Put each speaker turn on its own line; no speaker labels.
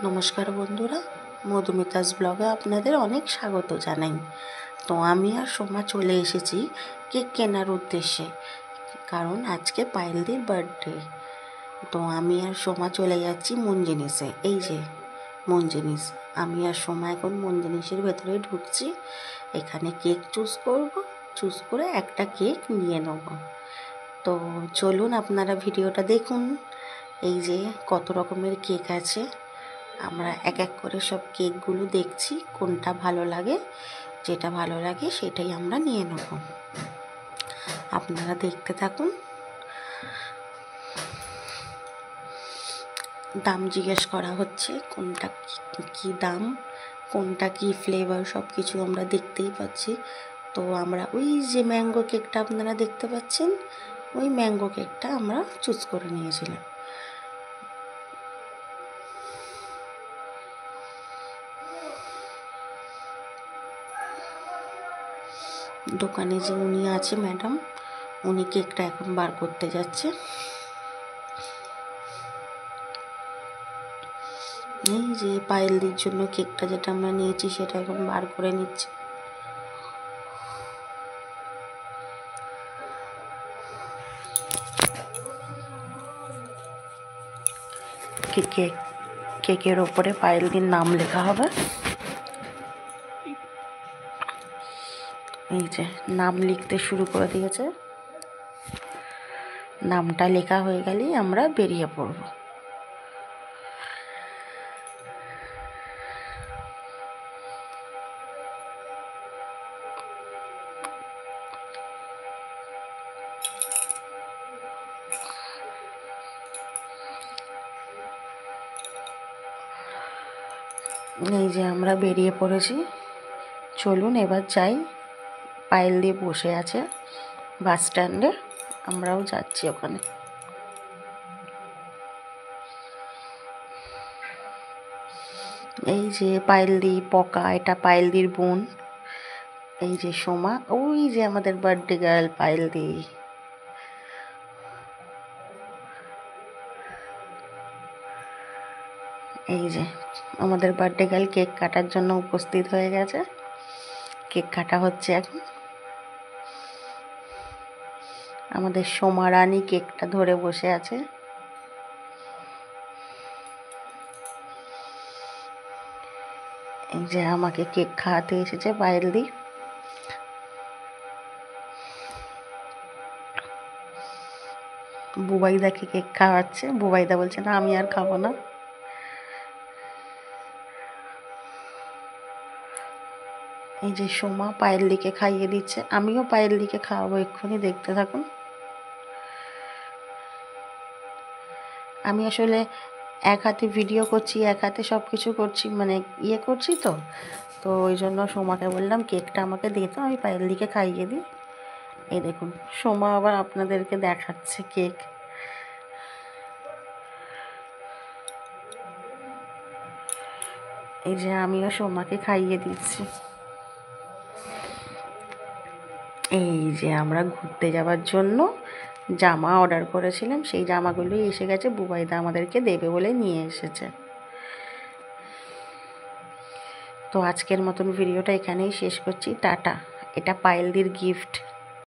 নমস্কার বন্ধুরা, মধুমিতাস ব্লগে আপনাদের অনেক স্বাগত জানাই। তো আমি আর সোমা চলে এসেছি কেক কেনার উদ্দেশ্যে, কারণ আজকে পায়েলদির বার্থডে। তো আমি আর সোমা চলে যাচ্ছি মন জিনিসে। এই যে মন জিনিস, আমি আর সোমা এখন মন জিনিসের ভেতরে ঢুকছি। এখানে কেক চুজ করে একটা কেক নিয়ে নেব। তো চলুন আপনারা ভিডিওটা দেখুন। এই যে কত রকমের কেক আছে, আমরা এক এক করে সব কেকগুলো দেখছি, কোনটা ভালো লাগে, যেটা ভালো লাগে সেটাই আমরা নিয়ে নেব। আপনারা দেখতে থাকুন। দাম জিজ্ঞেস করা হচ্ছে, কোনটা কি দাম, কোনটা কি ফ্লেভার, সব কিছু আমরা দেখতেই পাচ্ছি। তো আমরা ওই যে ম্যাঙ্গো কেকটা আপনারা দেখতে পাচ্ছেন, ওই ম্যাঙ্গো কেকটা আমরা চুজ করে নিয়েছিলাম। দোকানে যে উনি আছে ম্যাডাম, উনি কেকটা এখন বার করতে যাচ্ছে। এই যে পায়েলদির জন্য কেকটা যেটা আমরা নিয়েছি সেটা এখন বার করে নিচ্ছে। কেকের ওপরে পায়েলদির নাম লেখা হবে। এই যে নাম লিখতে শুরু করে দিয়েছে। নামটা লেখা হয়ে গেলেই আমরা বেরিয়ে পড়ব। এই যে আমরা বেরিয়ে পড়েছি, চলুন এবার যাই। পায়েলদি বসে আছে বাস স্ট্যান্ডে, আমরাও যাচ্ছি ওখানে। এই যে পায়েলদি পকা, এটা পায়েলদির বোন। এই যে সোমা, ওই যে আমাদের বার্থডে গার্ল পায়েলদি। এই যে আমাদের বার্থডে গার্ল কেক কাটার জন্য উপস্থিত হয়ে গেছে। কেক কাটা হচ্ছে এখন। আমাদের সোমা রানী কেকটা ধরে বসে আছে। এই যে আমাকে কেক খাওয়াতে এসেছে পায়েলদি। বুবাইদাকে কেক খাওয়াচ্ছে, বুবাইদা বলছে না আমি আর খাবো না। এই যে সোমা পায়েলদিকে খাইয়ে দিচ্ছে, আমিও পায়েলদিকে খাওয়াবো এক্ষুনি, দেখতে থাকুন। আমি আসলে এক হাতে ভিডিও করছি, এক হাতে সব কিছু করছি, মানে করছি তো ওই জন্য সোমাকে বললাম কেকটা আমাকে দিয়ে তো, আমি পায়েলদিকে খাইয়ে দিই। এই দেখুন সোমা আবার আপনাদেরকে দেখাচ্ছে কেক। এই যে আমিও সোমাকে খাইয়ে দিচ্ছি। এই যে আমরা ঘুরতে যাওয়ার জন্য জামা অর্ডার করেছিলাম, সেই জামাগুলোই এসে গেছে, বুবাইদা আমাদেরকে দেবে বলে নিয়ে এসেছে। তো আজকের মতন ভিডিওটা এখানেই শেষ করছি, টাটা। এটা পায়েলদির গিফট।